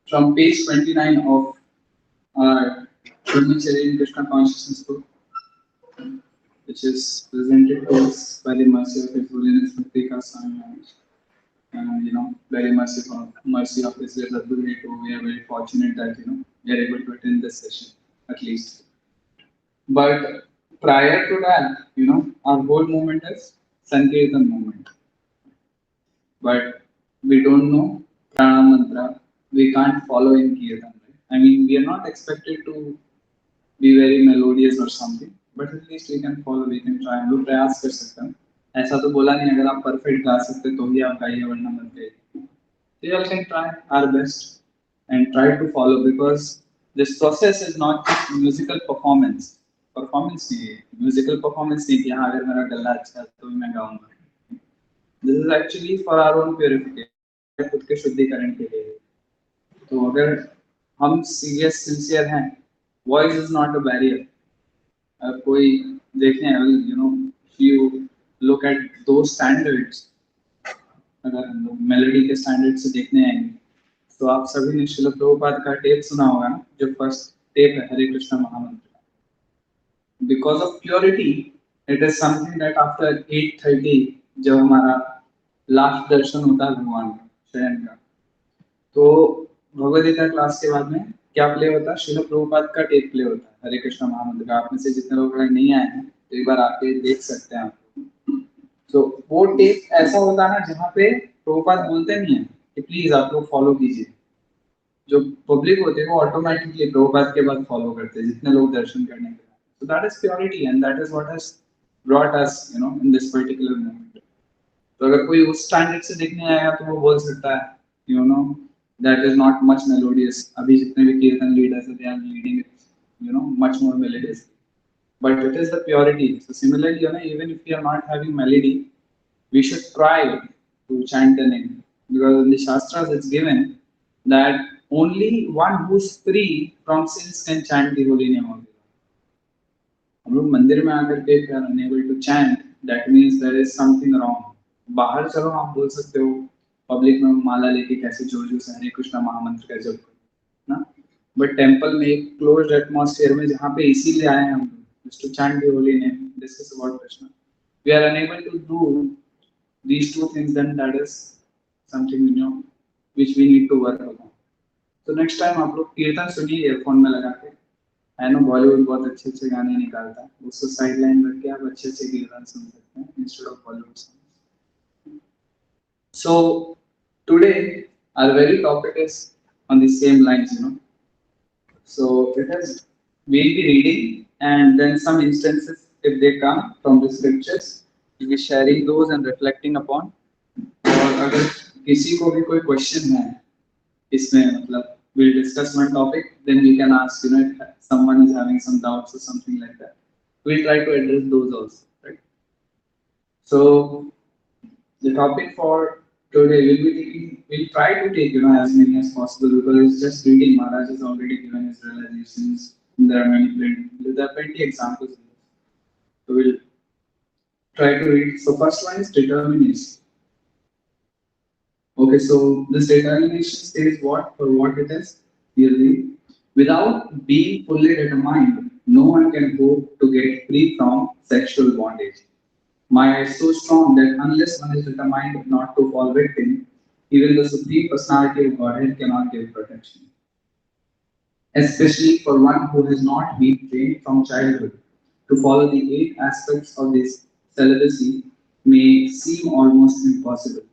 from page 29 of our Brahmacharya Krishna consciousness book, which is presented to us by the mercy of His Holiness Bhaktika Swami Maharaj. And very mercy of His Sadguru too. We are very fortunate that we are able to attend this session at least. But prior to that, our whole movement is Sankirtan movement. But we don't know Prana Mantra. We can't follow in Kirtan. Right? I mean, we are not expected to be very melodious or something, but at least we can follow, we can try. हम लोग प्रयास कर सकते हैं. ऐसा तो बोला नहीं अगर आप परफेक्ट गा सकते तो ही आप गाइए वरना मत गाइए. We all can try our best and try to follow because this process is not just musical performance. Performance नहीं है, musical performance नहीं कि हाँ अगर मेरा गला अच्छा है तो मैं गाऊंगा. This is actually for our own purification, खुद के शुद्धिकरण के लिए. तो अगर हम सीरियस सिंसियर हैं, voice is not a barrier. अब कोई देखने if you look at those standards, अगर हम लोग मेलोडी के स्टैंडर्ड से देखने आएंगे तो आप सभी ने श्रील प्रभुपाद का टेप सुना होगा ना, जो फर्स्ट टेप है हरे कृष्ण महामंत्र. Because of purity it is something that after 8:30 जब हमारा लास्ट दर्शन होता है भगवान का शयन का, तो भगवद गीता क्लास के बाद में क्या प्ले होता है, श्रील प्रभुपाद का टेप प्ले होता है हरे कृष्ण महामंत्र का. आप में से जितने लोग नहीं आए हैं तो एक बार आके देख सकते हैं आप. तो वो टेप ऐसा होता है ना जहाँ पे प्रभुपाद बोलते नहीं है कि प्लीज आप लोग फॉलो कीजिए. जो पब्लिक होते हैं वो ऑटोमेटिकली प्रभुपाद के बाद फॉलो करते हैं जितने लोग दर्शन करने के लिए. So that is purity and that is what has brought us in this particular moment. तो अगर कोई उस स्टैंडर्ड से देखने आएगा तो वो बोल सकता है that is not much melodious. अभी जितने भी कीर्तन लीडर्स हैं they are leading it much more melodious. But it is the purity. So similarly, even if we are not having melody, we should try to chant the name. Because in the Shastras it's given that only one who is free from sins can chant the holy name of God. हम लोग मंदिर में आकर के if we are unable to chant, that means there is something wrong. बाहर चलो आप बोल सकते हो, पब्लिक में माला लेके कैसे जोर जोर से हरे कृष्ण महामंत्र का जप ना, बट टेम्पल में एक क्लोज्ड एटमॉस्फेयर में जहाँ पे इसीलिए आए हैं हम just to chant the holy name, discuss about Krishna, we are unable to do these two things, then that is something which we need to work upon. So next time आप लोग कीर्तन सुनिए ईयरफोन में लगा के. I know Bollywood बहुत अच्छे अच्छे गाने निकालता है, उसको साइड लाइन रख के आप अच्छे अच्छे कीर्तन सुन सकते हैं instead of Bollywood songs. So today our very topic is on the same lines. So it is we'll be reading and then some instances if they come from the scriptures we'll be sharing those and reflecting upon. और अगर किसी को भी कोई question है इसमें मतलब we'll discuss one topic, then we can ask if someone is having some doubts or something like that, we'll try to address those also, right? So the topic for today we'll try to take as many as possible because it's just reading. Maharaj has already given his realizations. There are plenty examples. So we'll try to read. So first one is determination. Okay, so this determination says what for what it is. Clearly, without being fully determined, no one can hope to get free from sexual bondage. Maya is so strong that unless one is determined not to fall victim, even the Supreme Personality of Godhead cannot give protection. Especially for one who has not been trained from childhood to follow the 8 aspects of this celibacy may seem almost impossible.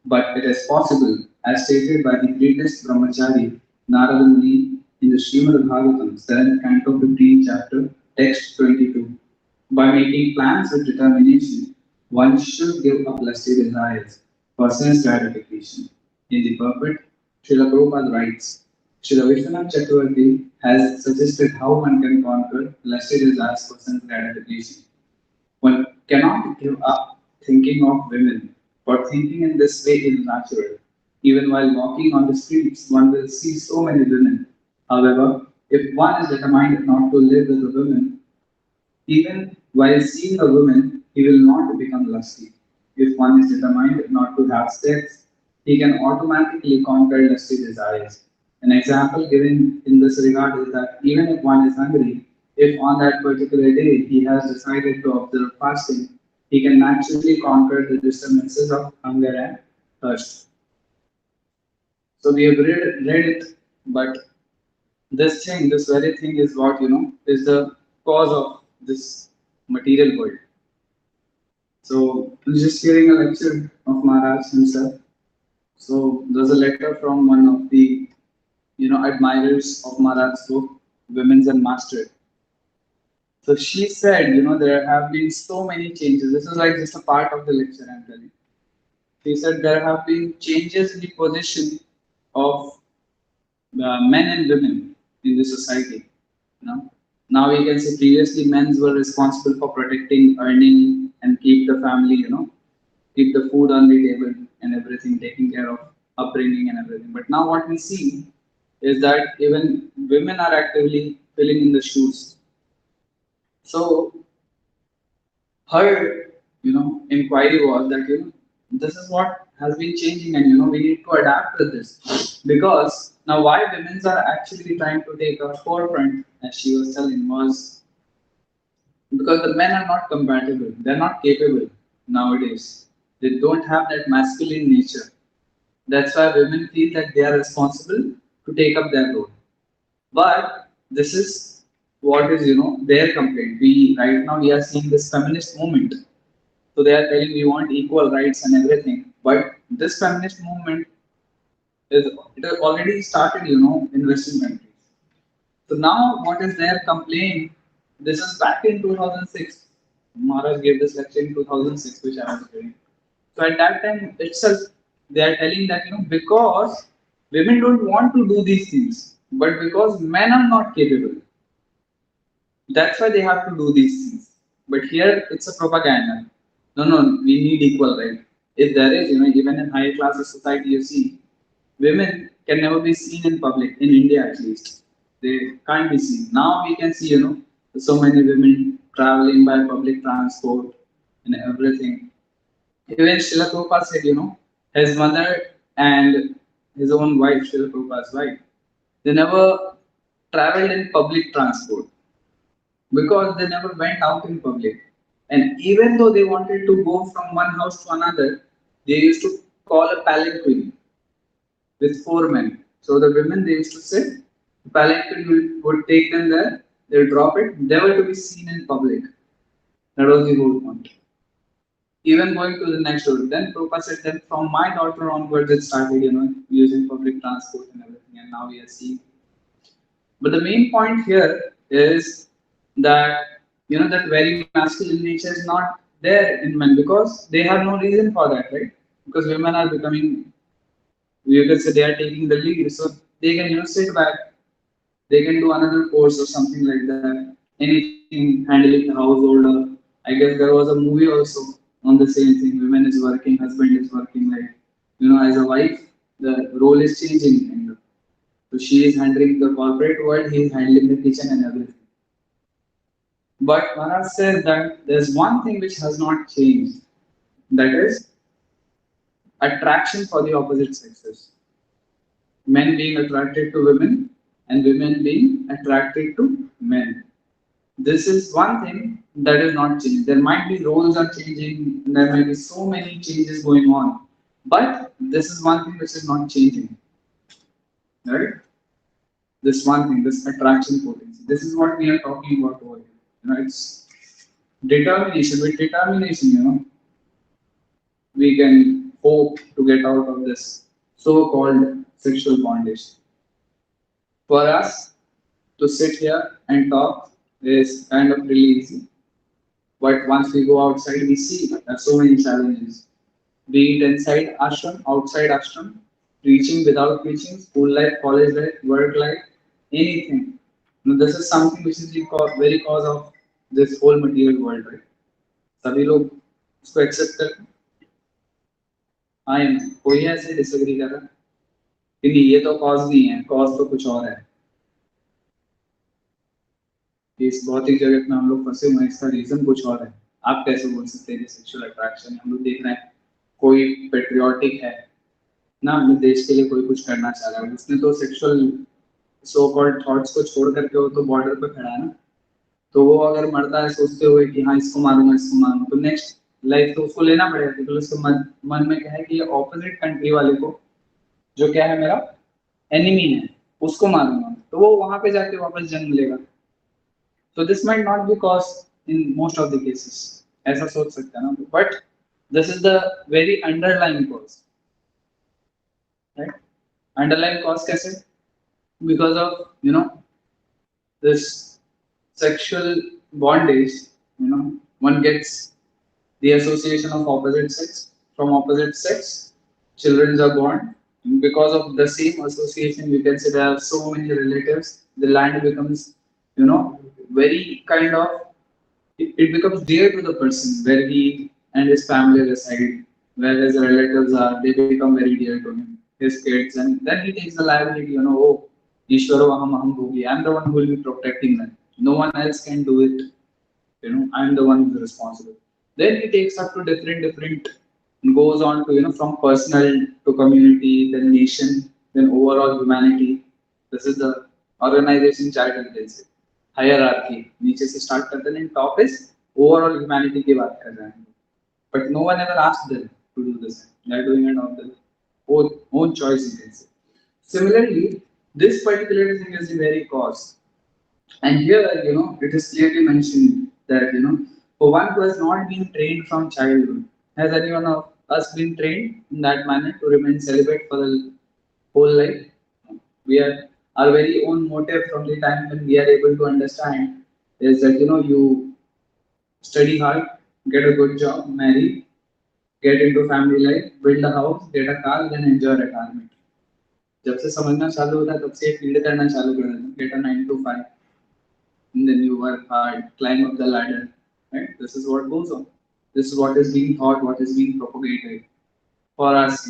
But it is possible, as stated by the greatest Brahmachari, Narada Muni, in the Srimad Bhagavatam, 7th Canto, 15th chapter, text 22. By making plans with determination, one should give up lusty desires for sense gratification. In the purport, Srila Prabhupada writes, Srila Vishwanath Chakravarti has suggested how one can conquer lusty desires for sense gratification. One cannot give up thinking of women, for thinking in this way is natural. Even while walking on the streets, one will see so many women. However, if one is determined not to live with a woman, even while seeing a woman, he will not become lusty. If one is determined not to have sex, he can automatically conquer lusty desires. An example given in this regard is that even if one is hungry, if on that particular day he has decided to observe fasting, he can naturally conquer the disturbances of hunger and thirst. So we have read it, but this very thing is what is the cause of this material world. So I'm just hearing a lecture of Maharaj himself. So there's a letter from one of the admirers of Maharaj's book, Women's and Master. So she said, there have been so many changes. This is like just a part of the lecture I'm telling. She said there have been changes in the position of men and women in the society. You know, now we can say previously men were responsible for protecting, earning, and keep the family. Keep the food on the table and everything, taking care of upbringing and everything. But now what we see is that even women are actively filling in the shoes. So her, inquiry was that this is what has been changing, and we need to adapt with this because now why women are actually trying to take a forefront, as she was telling, was because the men are not compatible, they're not capable nowadays. They don't have that masculine nature. That's why women feel that they are responsible to take up their role. But this is what is their complaint. We right now we are seeing this feminist movement. So they are telling we want equal rights and everything. But this feminist movement it has already started, in Western countries. So now what is their complaint? This is back in 2006. Maharaj gave this lecture in 2006, which I was doing. So at that time itself, they are telling that because women don't want to do these things, but because men are not capable, that's why they have to do these things. But here it's a propaganda. No, no, we need equal right. If there is, even in higher classes society, you see, women can never be seen in public, in India at least. They can't be seen. Now we can see, so many women traveling by public transport and everything. Even Srila Prabhupada said, his mother and his own wife, Srila Prabhupada's wife, they never traveled in public transport because they never went out in public. And even though they wanted to go from one house to another, they used to call a palanquin with four men. So the women they used to sit, the palanquin would take them there, they'll drop it, never to be seen in public. That was the whole point. Even going to the next door, then Prabhupada said that from my daughter onwards it started, using public transport and everything, and now we are seeing. But the main point here is that that very masculine nature is not there in men because they have no reason for that, right? Because women are becoming, you can say they are taking the lead, so they can sit back, they can do another course or something like that. Anything handling the household. Or I guess there was a movie also on the same thing. Women is working, husband is working. Like as a wife, the role is changing. So she is handling the corporate world, he is handling the kitchen and everything. But Maharaj says that there's one thing which has not changed. That is attraction for the opposite sexes. Men being attracted to women and women being attracted to men. This is one thing that is not changed. There might be roles are changing, there may be so many changes going on, but this is one thing which is not changing, right? This one thing, this attraction potency. This is what we are talking about over here. It's determination. With determination, we can hope to get out of this so-called sexual bondage. For us to sit here and talk is kind of really easy. But once we go outside, we see there are so many challenges. Be it inside ashram, outside ashram, preaching without preaching, school life, college life, work life, anything. This is something which is the very cause of this whole material world, right? सभी लोग इसको accept करते हैं हाँ या नहीं कोई ऐसे डिसएग्री कर रहा है कि नहीं ये तो कॉज नहीं है कॉज तो कुछ और है इस भौतिक जगत में हम लोग फंसे हुए हैं इसका रीजन कुछ और है आप कैसे बोल सकते हैं कि सेक्सुअल अट्रैक्शन हम लोग देख रहे हैं कोई पेट्रियोटिक है ना अपने देश के लिए कोई कुछ करना चाह रहा है, उसने तो सेक्सुअल सो कॉल्ड थॉट्स को छोड़ करके वो तो बॉर्डर पे खड़ा है ना। तो वो अगर मरता है सोचते हुए कि हाँ इसको मारूंगा, तो नेक्स्ट लाइफ तो उसको लेना पड़ेगा, क्योंकि उसके मन में क्या है कि ये ऑपोजिट कंट्री वाले को, जो क्या है मेरा एनिमी है, उसको मारूंगा, तो वो वहां पे जाके वापस जन्म लेगा। तो this might not be cause in most of the cases, ऐसा सोच सकते हैं ना, but this is the very underline cause, right. Underline cause कैसे? Because of this sexual bondage, one gets the association of opposite sex. From opposite sex, children are born. Because of the same association, you can say there are so many relatives. The land becomes, very kind of, it becomes dear to the person where he and his family reside, where his relatives are, they become very dear to him, his kids, and then he takes the liability, oh, Ishwaro aham aham bhogi, I'm the one who will be protecting them. No one else can do it. I'm the one who's responsible. Then he takes up to different, goes on to, from personal to community, then nation, then overall humanity. This is the organization chart, you can say. Hierarchy. नीचे से start करते हैं, top is overall humanity की बात कर रहे हैं. But no one ever asked them to do this. They're doing it of their own choice, you can say. Similarly, this particular thing is the very cause. And here, it is clearly mentioned that, for one who has not been trained from childhood, has anyone of us been trained in that manner to remain celibate for the whole life? We are our very own motive from the time when we are able to understand is that you study hard, get a good job, marry, get into family life, build a house, get a car, then enjoy retirement. जब से समझना चालू होता है तब से field करना चालू कर देते हैं, get a 9 to 5, and then you work hard, climb up the ladder. Right? This is what goes on. This is what is being taught, what is being propagated for us.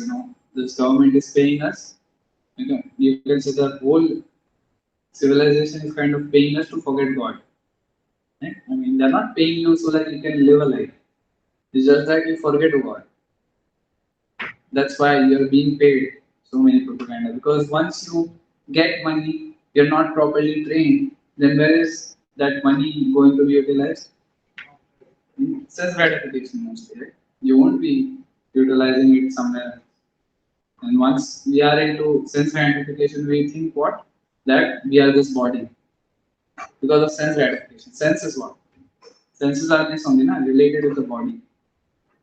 This government is paying us. You can say the whole civilization is kind of paying us to forget God. Right? I mean, they're not paying you so that you can live a life. It's just that you forget God. That's why you're being paid so many propaganda. Because once you get money, you're not properly trained, then where is that money going to be utilized? Self gratification mostly, right? You won't be utilizing it somewhere. And once we are into sense gratification, we think what? That we are this body because of sense gratification. Sense is what? Senses are this only, related with the body.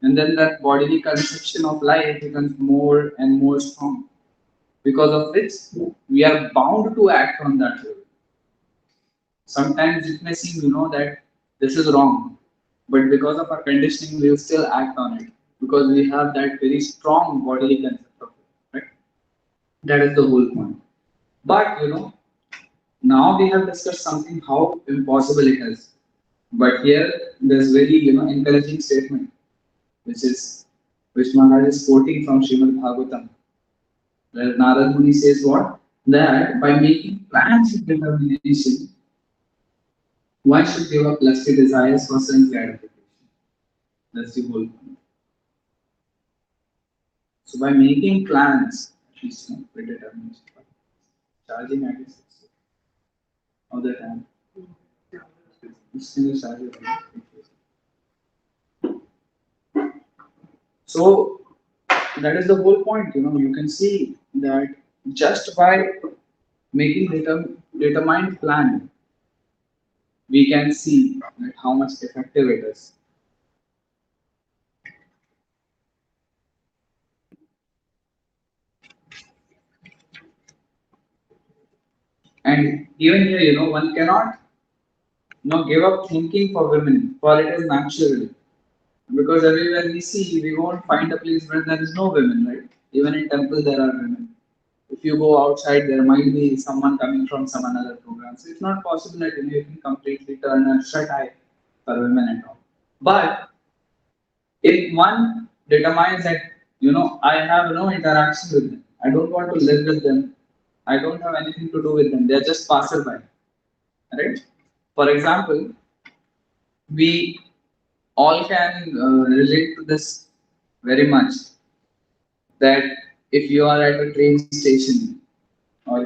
And then that bodily conception of life becomes more and more strong. Because of which we are bound to act on that level. Sometimes it may seem, that this is wrong, but because of our conditioning, we will still act on it because we have that very strong bodily concept of it. Right? That is the whole point. But now we have discussed something how impossible it is. But here there's very encouraging statement, which is which Maharaj is quoting from Srimad Bhagavatam, where Narad Muni says what? That by making plans with determination, one should give up lusty desires for sense gratification. That's the whole point. So by making plans, at least with determination, charging at least all the time. So that is the whole point. You can see that just by making determined plan, we can see that how much effective it is. And even here, one cannot give up thinking for women, for it is natural. Because everywhere we see, we won't find a place where there is no women, right? Even in temple, there are women. If you go outside, there might be someone coming from some another program. So it's not possible that you can completely turn a shut eye for women at all. But if one determines that I have no interaction with them, I don't want to live with them, I don't have anything to do with them, they're just passerby, right? For example, we all can relate to this very much, that if you are at a train station, or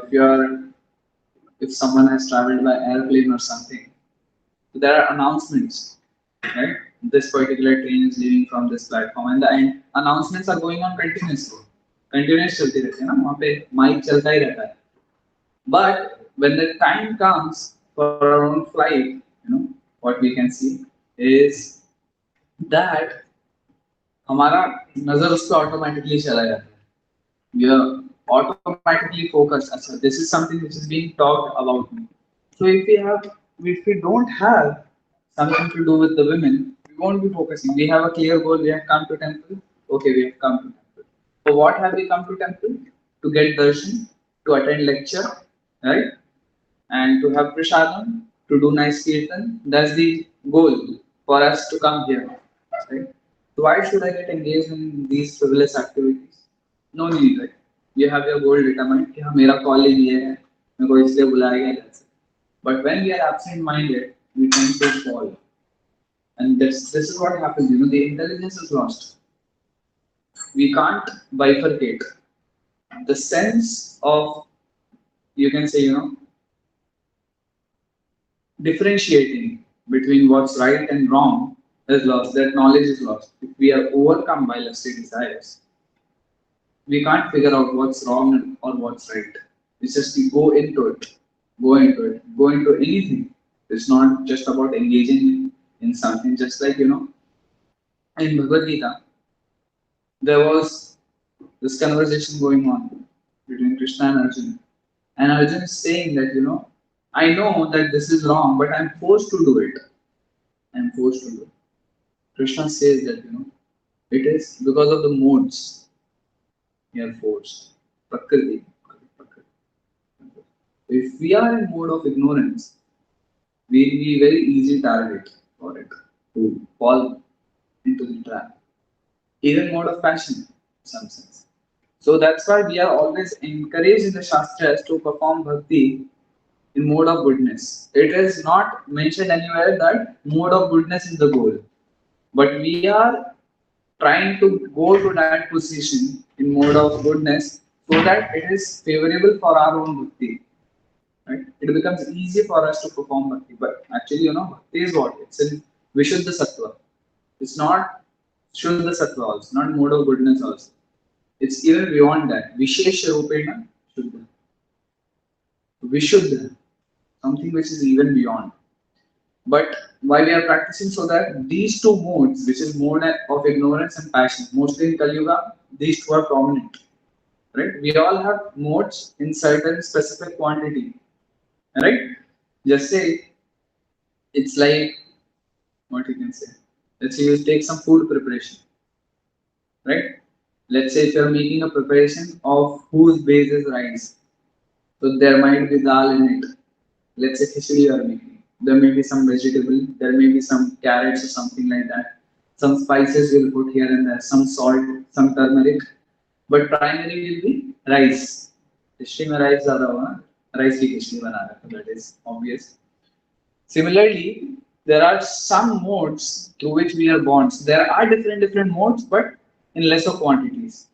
if someone has traveled by airplane or something, so there are announcements, right? This particular train is leaving from this platform, and the announcements are going on continuously. Continuous चलती रहती है ना, वहाँ पे mic चलता ही रहता है. But when the time comes for our own flight, what we can see is that हमारा नजर उस पर automatically चला जाता है. We are automatically focused. अच्छा, this is something which is being talked about me. So if we don't have something to do with the women, we won't be focusing. We have a clear goal. We have come to temple. Okay, we have come to temple. So what have we come to temple? To get darshan, to attend lecture, right? And to have prasadam, to do nice kirtan. That's the goal for us to come here, right? So why should I get engaged in these frivolous activities? No need, right? You have your goal determined कि हाँ मेरा calling ये है, मेरे को इसलिए बुलाया गया है. But when we are absent-minded, we tend to fall, and this is what happens. The intelligence is lost. We can't bifurcate the sense of, you can say, differentiating between what's right and wrong is lost. That knowledge is lost. If we are overcome by lusty desires, we can't figure out what's wrong or what's right. It's just we go into it, go into anything. It's not just about engaging in something. Just like, in Bhagavad Gita, there was this conversation going on between Krishna and Arjuna. And Arjuna is saying that, I know that this is wrong, but I'm forced to do it. I'm forced to do it. Krishna says that, it is because of the modes you are forced. Prakriti. If we are in mode of ignorance, we'll be very easy target for it to fall into the trap. Even mode of passion, in some sense. So that's why we are always encouraged in the Shastras to perform bhakti in mode of goodness. It is not mentioned anywhere that mode of goodness is the goal. But we are trying to go to that position in mode of goodness so that it is favorable for our own bhakti. Right? It becomes easy for us to perform bhakti. But actually, bhakti is what? It's in Vishuddha Sattva. It's not Shuddha Sattva also, not mode of goodness also. It's even beyond that. Vishesha Rupena Shuddha. Vishuddha, something which is even beyond. But why we are practicing so that these two modes, which is mode of ignorance and passion, mostly in Kali Yuga, these two are prominent. Right? We all have modes in certain specific quantity. Right? Just say it's like what you can say. Let's say you take some food preparation. Right? Let's say if you're making a preparation of whose base is rice. So there might be dal in it. Let's say khichdi you are making. There may be some vegetable, there may be some carrots or something like that. Some spices you'll put here and there, some salt, some turmeric. But primary will be rice. Khichdi mein rice zyada hoga, rice ki khichdi bana raha hai, that is obvious. Similarly, there are some modes through which we are born. So there are different modes, but in lesser quantities.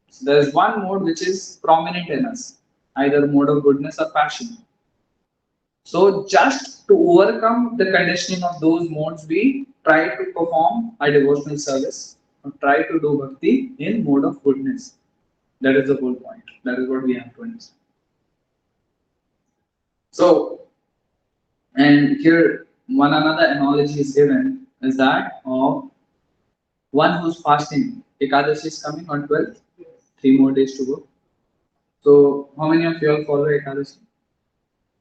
So there is one mode which is prominent in us, either mode of goodness or passion. So just to overcome the conditioning of those modes, we try to perform a devotional service, or try to do bhakti in mode of goodness. That is the whole point. That is what we have to understand. So, and here one another analogy is given is that of one who's fasting. Ekadashi is coming on 12th, 3 more days to go. So, how many of you all follow Ekadashi?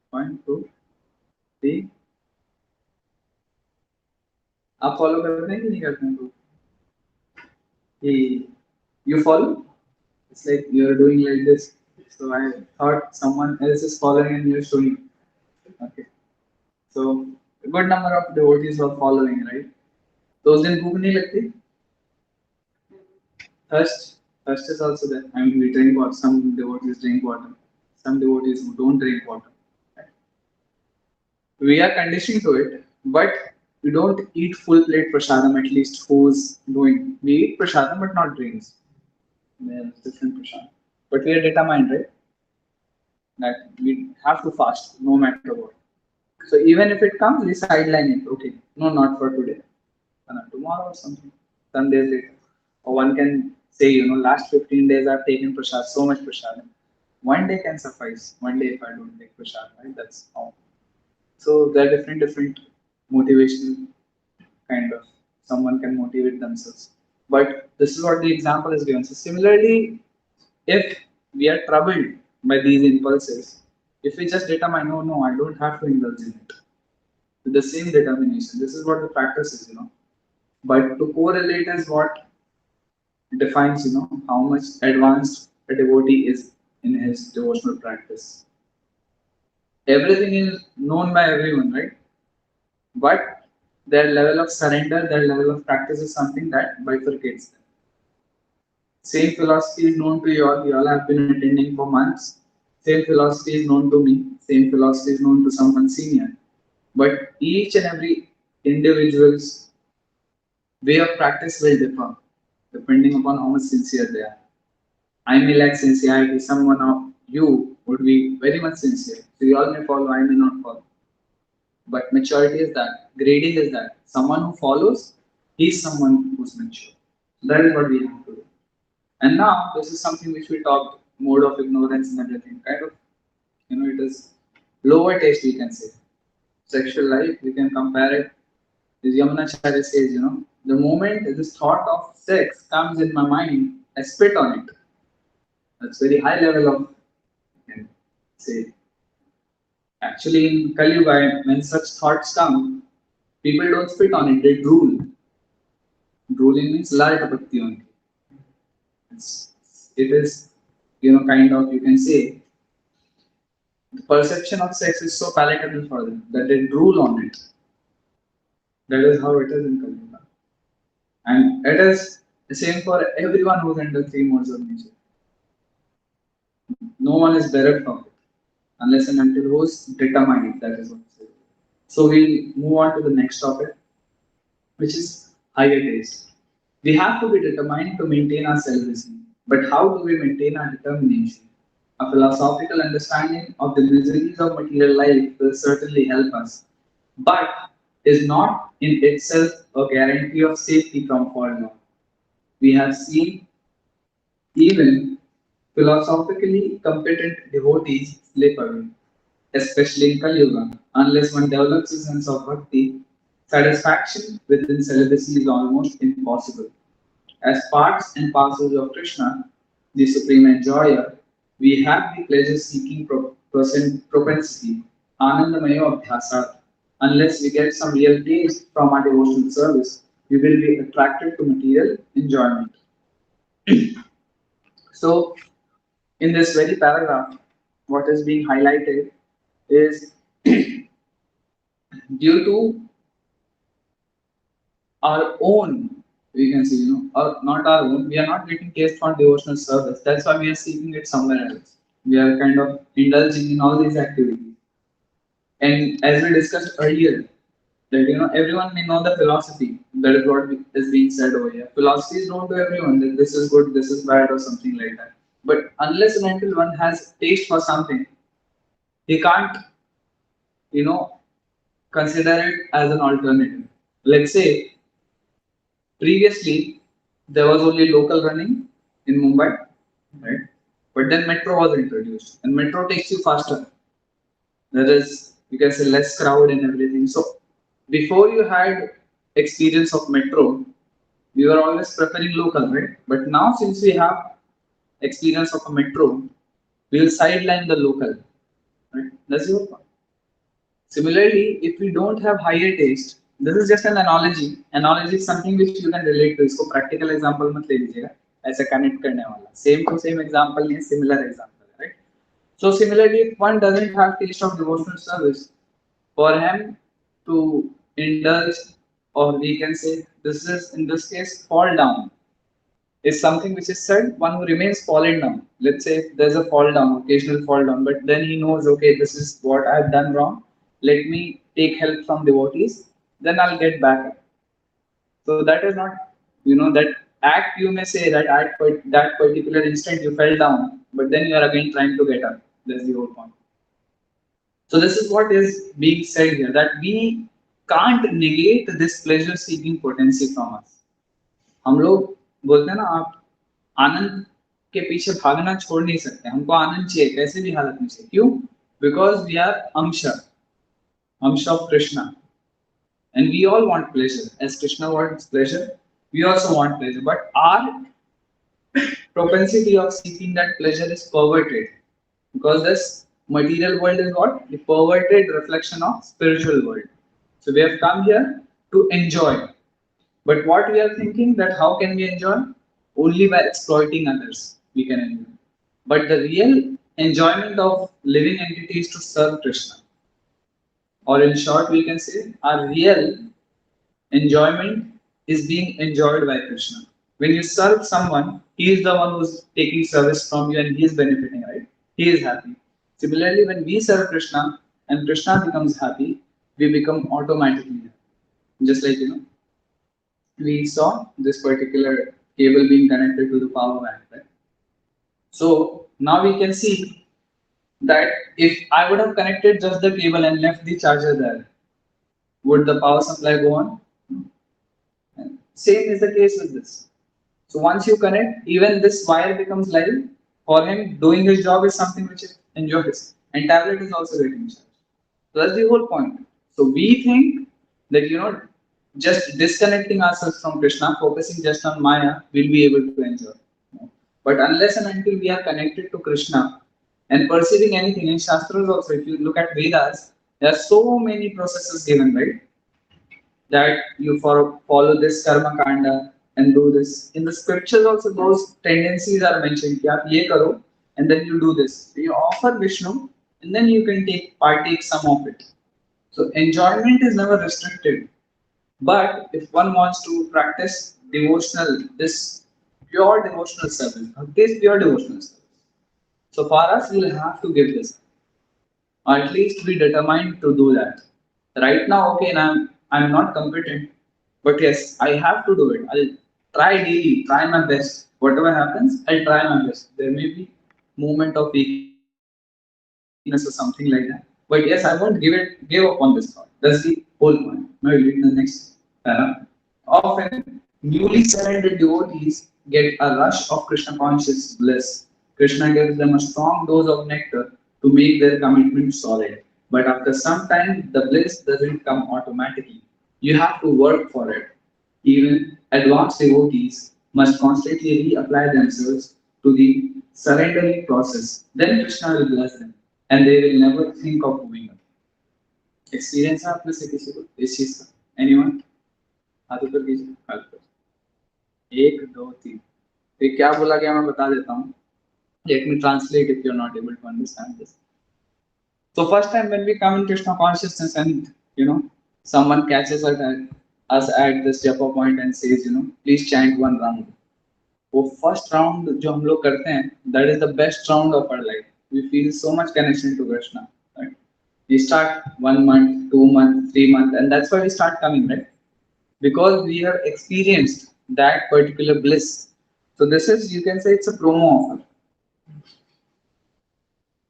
1, 2, 3. आप follow करते हैं कि नहीं करते हैं? You follow? It's like you're doing like this. So I thought someone else is following and you're showing. Okay. So a good number of devotees are following, right? Those दिन भूख नहीं लगती? Thirst is also there. I mean, we drink water. Some devotees drink water. Some devotees who don't drink water. Right? We are conditioned to it, but we don't eat full plate prasadam, at least who's doing. We eat prasadam but not drinks. There's different prasad. But we are determined, right? That we have to fast no matter what. So even if it comes, we sideline it. Okay, no, not for today. Tomorrow or something. Some days later. Or one can say, last 15 days I've taken prasad, so much prasad. One day can suffice. One day if I don't take prasad, right? That's all. So there are different motivational kind of. Someone can motivate themselves. But this is what the example is given. So similarly, if we are troubled by these impulses, if we just determine, no, I don't have to indulge in it. With the same determination. This is what the practice is. But to correlate is what defines, how much advanced a devotee is in his devotional practice. Everything is known by everyone, right? But their level of surrender, their level of practice is something that bifurcates them. Same philosophy is known to you all have been attending for months. Same philosophy is known to me. Same philosophy is known to someone senior. But each and every individual's way of practice will differ depending upon how much sincere they are. I may lack sincerity, someone of you would be very much sincere. So you all may follow, I may not follow. But maturity is that, grading is that. Someone who follows, he's someone who's mature. That is what we have to do. And now this is something which we talked, mode of ignorance and everything. Kind of, it is lower taste we can say. Sexual life, we can compare it. As Brahmacharya says, the moment this thought of sex comes in my mind, I spit on it. That's very high level of, you can say. Actually, in Kali Yuga, when such thoughts come, people don't spit on it, they drool. Drooling means lal tapatti only. It is, kind of, you can say, the perception of sex is so palatable for them that they drool on it. That is how it is in Kali Yuga. And it is the same for everyone who's under three modes of nature. No one is better from it unless and until who's determined. That is what it says. So we'll move on to the next topic, which is higher taste. We have to be determined to maintain our self-esteem. But how do we maintain our determination? A philosophical understanding of the miseries of material life will certainly help us, but is not in itself a guarantee of safety from falling off. We have seen even philosophically competent devotees slip away, especially in Kali Yuga. Unless one develops a sense of bhakti, satisfaction within celibacy is almost impossible. As parts and parcels of Krishna, the supreme enjoyer, we have the pleasure-seeking propensity, anandamaya abhyasa. Unless we get some real taste from our devotional service, we will be attracted to material enjoyment. So, in this very paragraph, what is being highlighted is due to our own, we can see, or not our own, we are not getting taste from devotional service. That's why we are seeking it somewhere else. We are kind of indulging in all these activities. And as we discussed earlier, that everyone may know the philosophy. That is what is being said over here. Philosophy is known to everyone that this is good, this is bad, or something like that. But unless and until one has taste for something, he can't, you know, consider it as an alternative. Let's say previously there was only local running in Mumbai, right? But then metro was introduced, and metro takes you faster. There is, you can say, less crowd and everything. So before you had experience of metro, we were always preferring local, right? But now since we have experience of a metro, we will sideline the local, right? That's your point. Similarly, if we don't have higher taste, this is just an analogy. Analogy is something which you can relate to. इसको practical example मत ले लीजिएगा. ऐसे connect करने वाला. Same to same example नहीं, similar example, right? So similarly, if one doesn't have taste of devotional service, for him to indulge, or we can say this is in this case fall down, is something which is said, one who remains fallen down. Let's say if there's a fall down, occasional fall down, but then he knows, okay, this is what I've done wrong. Let me take help from devotees, then I'll get back up. So that is not, that act, you may say that at that particular instant you fell down, but then you are again trying to get up. That's the whole point. So this is what is being said here, that we can't negate this pleasure seeking potency from us. हम लोग बोलते हैं ना, आप आनंद के पीछे भागना छोड़ नहीं सकते, हमको आनंद चाहिए कैसे भी हालत में चाहिए. क्यों? बिकॉज वी आर अंश of Krishna, and we all want pleasure. As Krishna wants pleasure, we also want pleasure, but our propensity of seeking that pleasure is perverted, because this material world is what? The perverted reflection of spiritual world. So we have come here to enjoy. But what we are thinking, that how can we enjoy? Only by exploiting others we can enjoy. But the real enjoyment of living entity is to serve Krishna. Or in short, we can say our real enjoyment is being enjoyed by Krishna. When you serve someone, he is the one who's taking service from you and he is benefiting, right? He is happy. Similarly, when we serve Krishna and Krishna becomes happy, we become automatically happy. Just like, we saw this particular cable being connected to the power bank, right? So now we can see that if I would have connected just the cable and left the charger there, would the power supply go on? And same is the case with this. So once you connect, even this wire becomes live. For him, doing his job is something which he enjoys, and tablet is also getting charged. So that's the whole point. So we think that just disconnecting ourselves from Krishna, focusing just on Maya, we'll be able to enjoy. But unless and until we are connected to Krishna and perceiving anything in Shastras also, if you look at Vedas, there are so many processes given, right? That you follow this karma kanda and do this. In the scriptures also, those tendencies are mentioned. Ki aap ye karo, and then you do this. So you offer Vishnu, and then you can partake some of it. So enjoyment is never restricted. But if one wants to practice this pure devotional service, this pure devotional service. So for us, we'll have to give this, or at least be determined to do that. Right now, okay, and I'm not competent, but yes, I have to do it. I'll try daily, try my best. Whatever happens, I'll try my best. There may be moment of weakness or something like that, but yes, I won't give up on this thought. That's the whole point. Now we'll read the next para. Often, newly surrendered devotees get a rush of Krishna conscious bliss. Krishna gives them a strong dose of nectar to make their commitment solid. But after some time, the bliss doesn't come automatically. You have to work for it. Even advanced devotees must constantly reapply themselves to the surrendering process. Then Krishna will bless them, and they will never think of moving up. Experience है आप में से किसी को इस चीज का? Anyone? हाथ ऊपर कीजिए, हाथ ऊपर। एक दो तीन। फिर क्या बोला गया मैं बता देता हूँ. Let me translate if you're not able to understand this. So first time when we come in Krishna consciousness and someone catches us at this japa point and says please chant one round. वो first round जो हम लोग करते हैं, that is the best round of our life. We feel so much connection to Krishna. Right? We start 1 month, 2 months, 3 months, and that's why we start coming, right? Because we have experienced that particular bliss. So this is, you can say, it's a promo offer.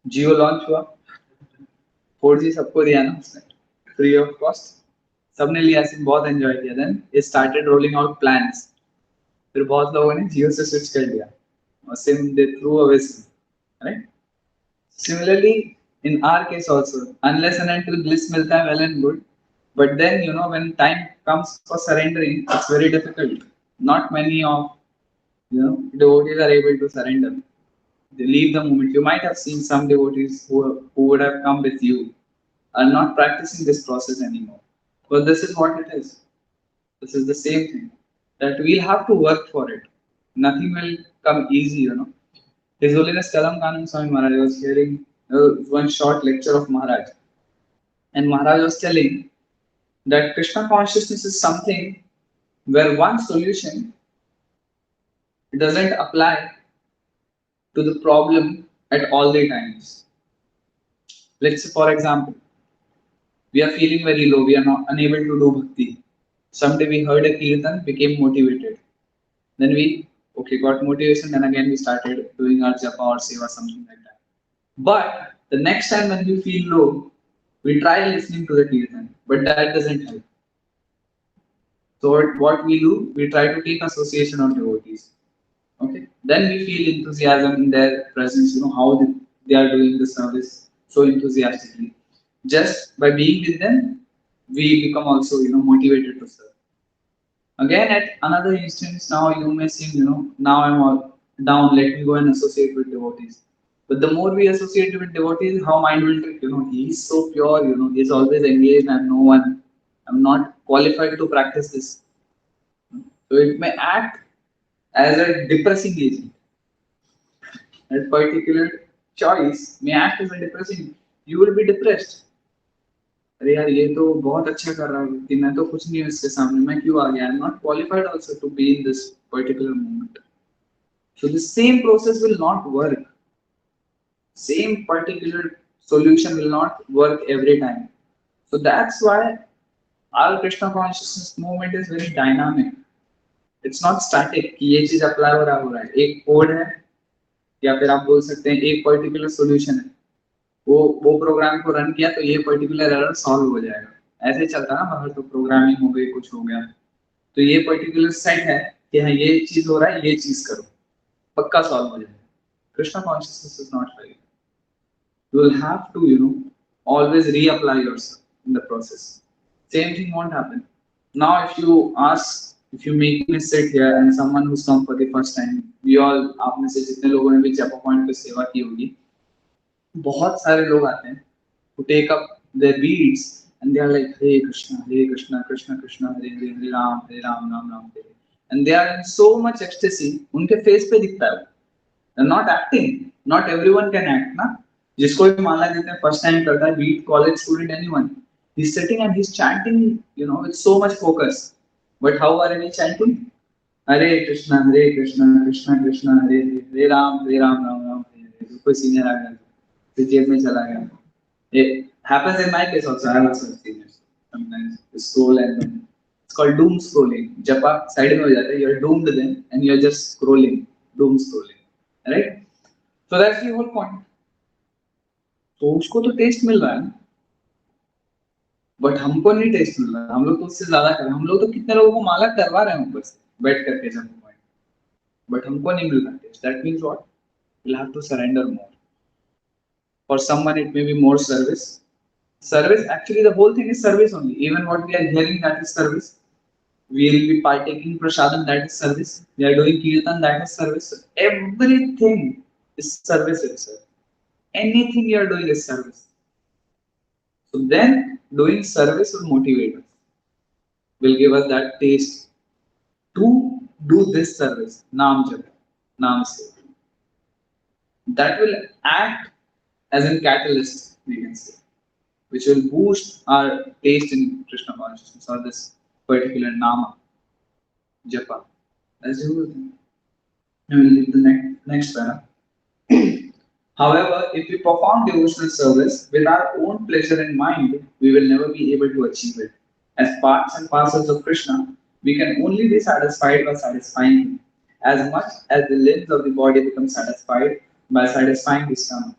Jio launch हुआ, 4G सबको दिया ना उसने, free of cost. सबने लिया, SIM बहुत enjoy किया. Then it started rolling out plans. फिर बहुत लोगों ने जियो से switch कर दिया और SIM they threw away SIM, right? Similarly, in our case also, unless and until bliss मिलता है, well and good. But then when time comes for surrendering, it's very difficult. Not many of devotees are able to surrender. They leave the moment. You might have seen some devotees who would have come with you are not practicing this process anymore. But this is what it is. This is the same thing. That we'll have to work for it. Nothing will come easy, His Holiness Kalam Kanam Swami Maharaj was hearing one short lecture of Maharaj. And Maharaj was telling that Krishna consciousness is something where one solution doesn't apply to the problem at all the times. Let's say, for example, we are feeling very low, we are not unable to do bhakti. Someday we heard a kirtan, became motivated. Then we got motivation. Then again we started doing our japa or seva, something like that. But the next time when we feel low, we try listening to the kirtan, but that doesn't help. So what we do, we try to take association of devotees. Okay, then we feel enthusiasm in their presence. How they are doing the service so enthusiastically. Just by being with them, we become also motivated to serve. Again, at another instance, now you may think, now I'm all down, let me go and associate with devotees. But the more we associate with devotees, how mind will trick, he's so pure, he's always engaged and no one, I'm not qualified to practice this. So it may act as a depressing agent. That particular choice may act as a depressing. You will be depressed. अरे यार ये तो बहुत अच्छा कर रहा है कि मैं तो कुछ नहीं हूँ इसके सामने मैं क्यों आ गया I am not qualified also to be in this particular moment so the same process will not work same particular solution will not work every time so that's why our Krishna consciousness movement is very dynamic it's not static कि ये चीज apply हो रहा है एक code है या फिर आप बोल सकते हैं एक पर्टिकुलर सॉल्यूशन है वो प्रोग्राम को रन किया तो ये पर्टिकुलर एरर सॉल्व हो जाएगा ऐसे चलता है ना बाहर तो प्रोग्रामिंग हो गई कुछ हो गया तो ये पर्टिकुलर सेट है कि हाँ ये चीज हो रहा है ये चीज करो पक्का सॉल्व हो जाएगा Krishna consciousness is not like you will have to always reapply yourself in the process same thing won't happen now if you make me sit here and someone who's come for the first time we all आप में से जितने लोगों ने भी जपा point पे सेवा की होगी बहुत सारे लोग आते हैं who take up their beads and they are like Hare Krishna Krishna Krishna Hare Hare Hare Ram Ram Ram Hare and they are in so much ecstasy उनके face पे दिखता है they're not acting not everyone can act ना जिसको भी माला देते हैं first time करता है beat college student anyone he is sitting and he is chanting with so much focus but how are we chanting Hare Krishna Krishna Krishna Hare Hare Ram Ram Ram Hare कोई सीनियर आ गया तो जेब में चला गया it happens in my case also I have also experienced sometimes scroll and then it's called doom scrolling japa side में हो जाता है you are doomed then and you are just scrolling doom scrolling right so that's the whole point तो उसको तो test मिल रहा है but हमको नहीं टेस्ट मिल रहा हम लोग तो उससे ज्यादा कर रहे हैं हम लोग तो कितने लोगों को माला करवा रहे हैं ऊपर से बैठ करके जब बट हमको नहीं मिल रहा test that means what we'll have to surrender more for someone it may be more service actually the whole thing is service only even what we are hearing that is service we will be partaking prasadam that is service we are doing kirtan that is service everything is service itself anything you are doing is service so then doing service will motivate us will give us that taste to do this service naam japa naam seva that will act as a catalyst we can say which will boost our taste in Krishna consciousness or this particular nama japa as you will I will read the next para however if we perform devotional service with our own pleasure in mind we will never be able to achieve it as parts and parcels of Krishna we can only be satisfied by satisfying him as much as the limbs of the body become satisfied by satisfying his stomach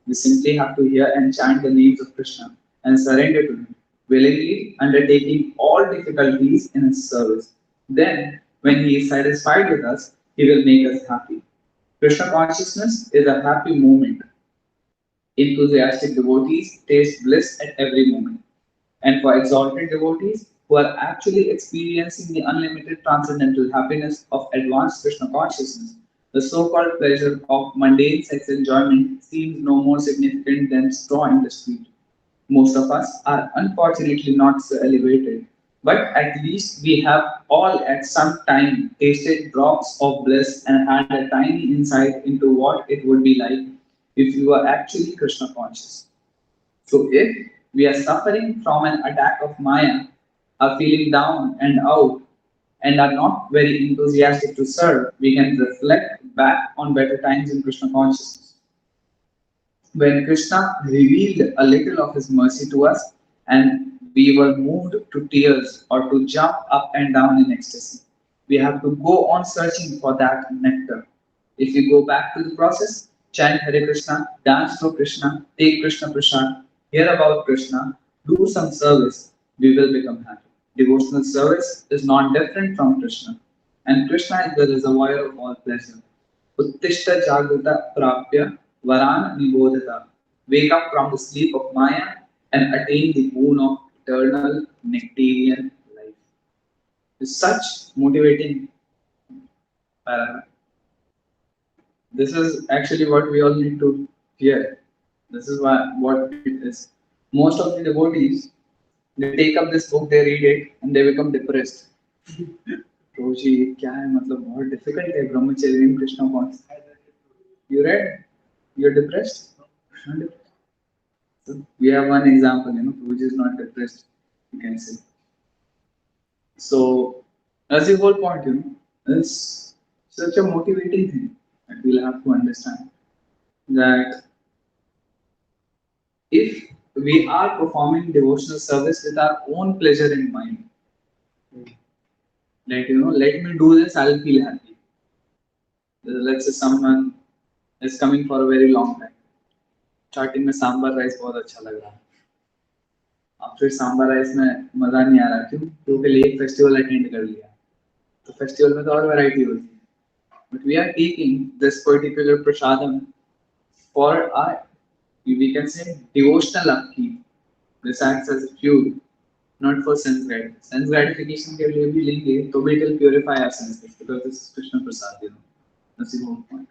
we simply have to hear and chant the names of Krishna and surrender to him, willingly undertaking all difficulties in his service. Then, when he is satisfied with us, he will make us happy. Krishna consciousness is a happy moment. Enthusiastic devotees taste bliss at every moment. And for exalted devotees who are actually experiencing the unlimited transcendental happiness of advanced Krishna consciousness, the so-called pleasure of mundane sex enjoyment seems no more significant than straw in the street. Most of us are unfortunately not so elevated, but at least we have all at some time tasted drops of bliss and had a tiny insight into what it would be like if you were actually Krishna conscious. So if we are suffering from an attack of Maya, are feeling down and out, and are not very enthusiastic to serve, we can reflect back on better times in Krishna consciousness. When Krishna revealed a little of his mercy to us and we were moved to tears or to jump up and down in ecstasy. We have to go on searching for that nectar. If we go back to the process, chant Hare Krishna, dance to Krishna, take Krishna Prasad, hear about Krishna, do some service, we will become happy. Devotional service is not different from Krishna, and Krishna is the reservoir of all pleasure. Uttishta Jagrata Prapya Varan Nibodhata. Wake up from the sleep of Maya and attain the boon of eternal nectarian life. It's such motivating paragraph. This is actually what we all need to hear. This is what it is. Most of the devotees, they take up this book, they read it, and they become depressed. रोजी क्या है मतलब बहुत difficult है ब्रह्मचर्य Krishna cons. You read? You're depressed? Not depressed. So we have one example, which is not depressed, you can say. So that's the whole point, It's such a motivating thing that we'll have to understand that if we are performing devotional service with our own pleasure in mind, that let me do this, I'll feel happy. Let's say someone is coming for a very long time. Starting में sambar rice बहुत अच्छा लग रहा है. After sambar rice में मजा नहीं आ रहा क्यों? क्योंकि एक फेस्टिवल अटेंड कर लिया. तो फेस्टिवल में तो और वैरायटी होती है. But we are taking this particular prasadam for our, we can say, devotional upkeep. This acts as a fuel, not for sense gratification. Sense gratification के लिए भी लेंगे तो भी it will purify our senses because this is Krishna Prasad, That's the whole point.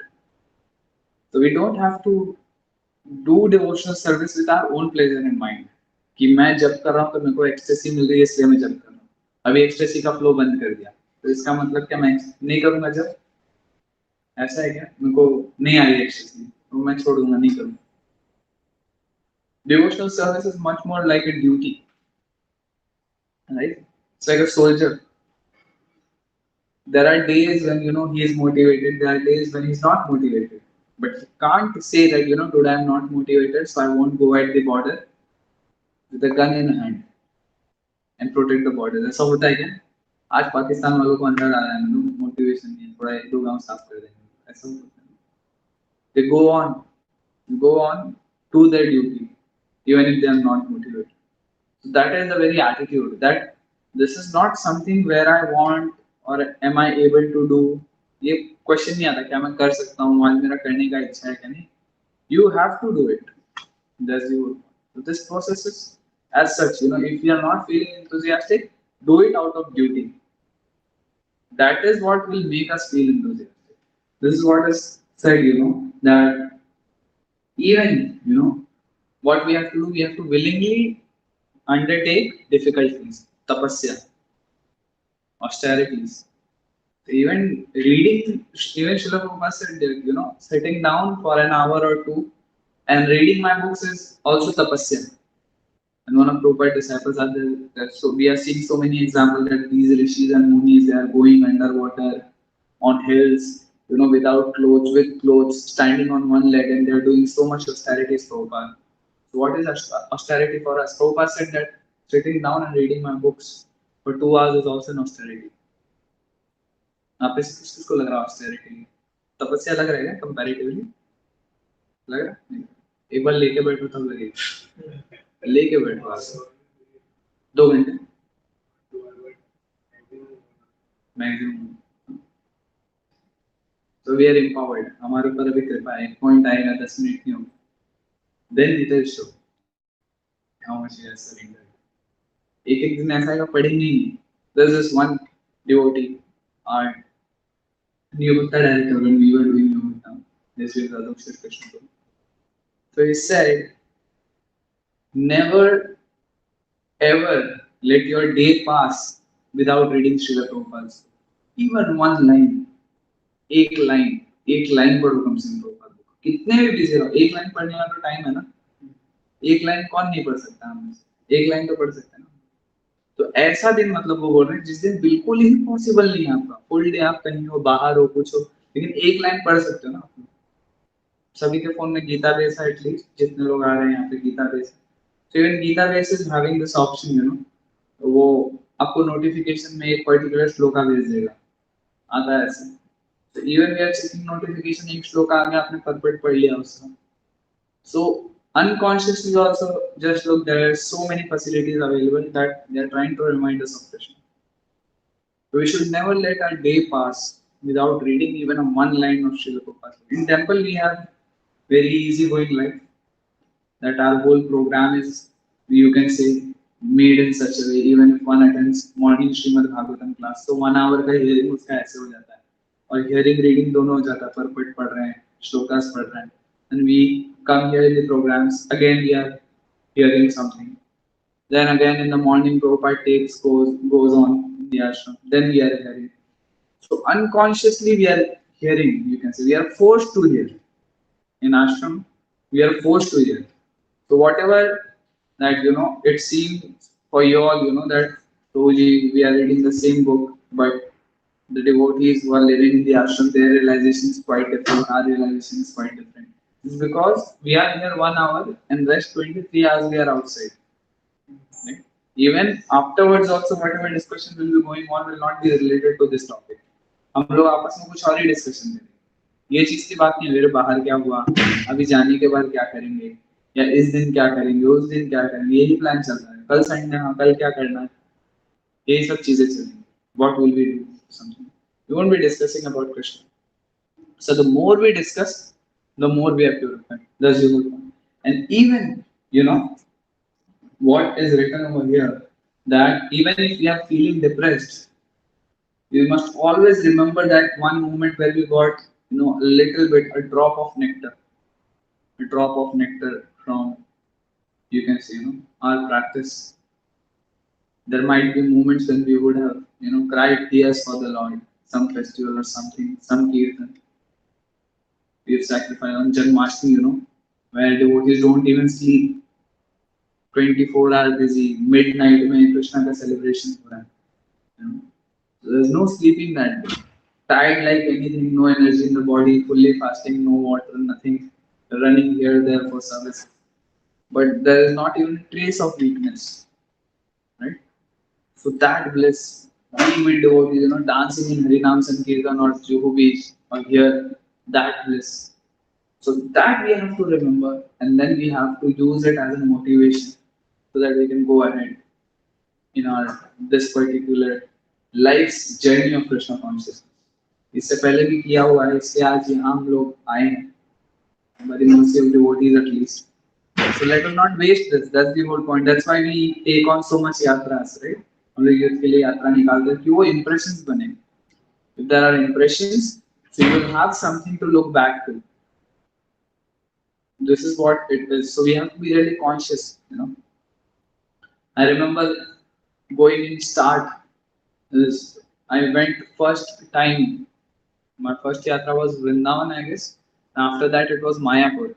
So we don't have to do devotional service with our own pleasure in mind. कि मैं जब कर रहा हूँ तो मेरे को एक्सटेसी मिल रही है इसलिए मैं जब कर रहा हूँ. अभी एक्सटेसी का फ्लो बंद कर दिया तो इसका मतलब क्या मैं नहीं करूँगा जब? ऐसा है क्या? मेरे को नहीं आ रही एक्सटेसी तो मैं छोड़ दूंगा, नहीं करूँगा. Devotional service is much more like a duty, right? It's like a soldier. There are days when he is motivated. There are days when he's not motivated. But he can't say that today I'm not motivated, so I won't go at the border with a gun in hand and protect the border. ऐसा होता है क्या? आज पाकिस्तान वालों को अंदर आ रहा है मोटिवेशन नहीं, थोड़ा एक दो गांव साफ कर देंगे, ऐसा होता है. They go on to their duty, even if they are not motivated. So that is the very attitude that this is not something where I want or am I able to do. ये question नहीं आता क्या मैं कर सकता हूँ, आज मेरा करने का इच्छा है क्या नहीं. You have to do it. That's the whole point. So this process is as such, if you are not feeling enthusiastic, do it out of duty. That is what will make us feel enthusiastic. This is what is said, that even, what we have to do, we have to willingly undertake difficult things. Tapasya, austerities. Even reading, even Srila Prabhupada said, sitting down for an hour or two and reading my books is also tapasya. And one of Prabhupada's disciples are there. So we are seeing so many examples that these rishis and munis, they are going underwater on hills, without clothes, with clothes, standing on one leg, and they are doing so much austerity, Prabhupada. So what is austerity for us? Prabhupada said that sitting down and reading my books for 2 hours is also an austerity. आप किसको लग रहा है austerity? तपस्या लग रहा है क्या comparatively? लग रहा है? एक बार लेके बैठो तब लगेगा. लेके बैठो आप 2 घंटे maximum. So we are empowered. हमारे ऊपर अभी कृपा है. एक पॉइंट आएगा 10 मिनट नहीं होगा. Then it will show how much we are surrendered. एक दिन ऐसा आएगा पढ़ेंगे नहीं. There's this one devotee, our Niyamata director, when we were doing Niyamata, this was Yadav Krishna. So he said, never ever let your day pass without reading Srila Prabhupada's. Even one line, एक line पढ़ो कम से कम प्रभुपाद. कितने भी busy रहो, एक line पढ़ने का तो टाइम है ना. एक लाइन कौन नहीं पढ़ सकता हम में से? एक लाइन तो पढ़ सकते हैं ना. तो ऐसा दिन मतलब वो बोल रहे हैं जिस दिन बिल्कुल ही पॉसिबल नहीं है आपका, फुल डे आप कहीं हो, बाहर हो, कुछ हो, लेकिन एक लाइन पढ़ सकते हो ना. सभी के फोन में गीता बेस है, एटलीस्ट जितने लोग आ रहे हैं यहाँ पे Gita base. So even Gita base is having this option, वो आपको नोटिफिकेशन में एक पर्टिकुलर श्लोका भेज देगा. आता है ऐसे. So even we are checking notification, एक श्लोक आ गया, आपने परफेक्ट पढ़ लिया उसका. So unconsciously also, just look, there are so many facilities available that they are trying to remind us of Krishna. So we should never let our day pass without reading even a one line of Srila Prabhupada. In temple we have very easy going life, that our whole program is, you can say, made in such a way. Even if one attends morning Srimad Bhagavatam class, so 1 hour का hearing उसका ऐसे हो जाता है, और hearing reading दोनों हो जाता है, परफेक्ट पढ़ रहे हैं, श्लोकास पढ़ रहे हैं, and we come here in the programs, again we are hearing something. Then again in the morning Prabhupada goes on in the ashram, then we are hearing. So unconsciously we are hearing, you can say, we are forced to hear. In ashram, we are forced to hear. So whatever that it seems for you all, that Roji, we are reading the same book, but the devotees who are living in the ashram, their realization is quite different. Our realization is quite different. It's because we are here 1 hour and rest 23 hours we are outside. Right? Even afterwards, also whatever discussion will be going on will not be related to this topic. हम लोग आपस में कुछ और ही discussion करेंगे. ये चीज की बात नहीं है, मेरे बाहर क्या हुआ, अभी जाने के बाद क्या करेंगे, या इस दिन क्या करेंगे, उस दिन क्या करेंगे, यही प्लान चल रहा है. कल संडे, हाँ कल क्या करना है, यही सब चीजें चलेंगी. What will we do? Something. We won't be discussing about Krishna. So the more we discuss, the more we are purified. That's the whole point. And even what is written over here, that even if we are feeling depressed, we must always remember that one moment where we got a little bit, a drop of nectar from, you can say, our practice. There might be moments when we would have cried tears for the Lord, some festival or something, some kirtan. We have sacrificed on Janmashtami, where devotees don't even sleep. 24 hours busy, midnight में Krishna का celebration हो रहा है. So there's no sleeping that day. Tired like anything, no energy in the body, fully fasting, no water, nothing, running here there for service. But there is not even a trace of weakness, right? So that bliss, being with devotees, dancing in Harinam Sankirtan or Juhu Beach or here, that bliss. So that we have to remember, and then we have to use it as a motivation so that we can go ahead in our this particular life's journey of Krishna consciousness. इससे पहले भी किया हुआ है, इसलिए आज यहाँ हम लोग आए हैं, हमारी mercy of devotees at least. So let us not waste this. That's the whole point. That's why we take on so much yatras, right? हम लोग यूथ के लिए यात्रा निकालते हैं कि वो impressions बने. If there are impressions, so you will have something to look back to. This is what it is. So we have to be really conscious, I remember going in start. I went first time. My first yatra was Vrindavan, I guess. After that, it was Mayapur.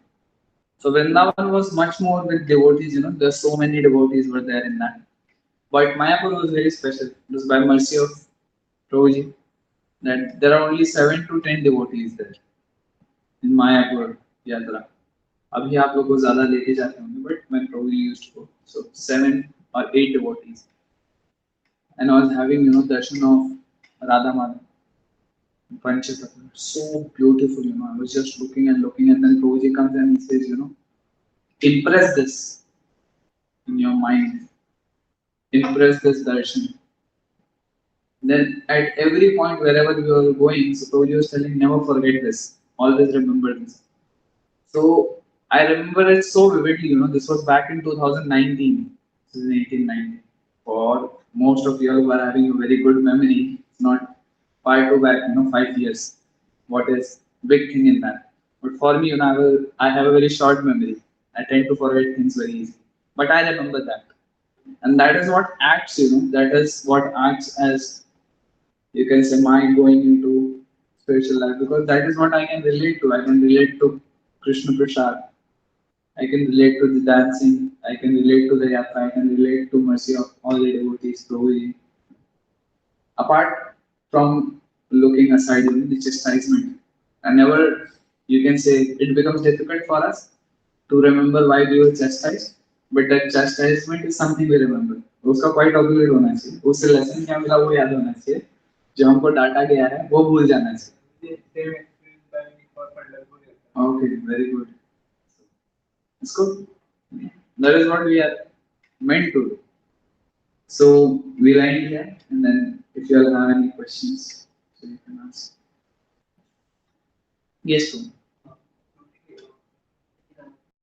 So Vrindavan was much more with devotees. There's so many devotees were there in that. But Mayapur was very special. It was by mercy of Prabhuji that there are only 7 to 10 devotees there in Mayapur yatra. अभी आप लोग को ज़्यादा लेके जाते होंगे, but when Prabhuji used to go, so 7 or 8 devotees. And I was having, darshan of Radha Madhav, Panchatattva, so beautiful, I was just looking, and then Prabhuji comes and he says, impress this in your mind, impress this darshan. Then at every point, wherever we were going, so Prabhuji was telling, never forget this, always remember this. So I remember it so vividly, this was back in 2019, this is 1890. For most of you who are having a very good memory, it's not far too back, 5 years. What is big thing in that? But for me, I have a very short memory. I tend to forget things very easily. But I remember that. And that is what acts, that is what acts as, you can say, my going into spiritual life. Because that is what I can relate to. I can relate to Krishna Prasad. I can relate to the dancing, I can relate to the yatra, I can relate to mercy of all the devotees, Prabhuji. Apart from looking aside, the chastisement, and never, you can say, it becomes difficult for us to remember why we were chastised, but that chastisement is something we remember. उसका quite obvious होना चाहिए, उससे lesson क्या मिला वो याद होना चाहिए. जो हमको डाटा गया है वो भूल जाना चाहिए। Okay, very good. इसको that is what we are meant to do. So we'll end here, and then if you all have any questions, so you can ask. Yes, sir.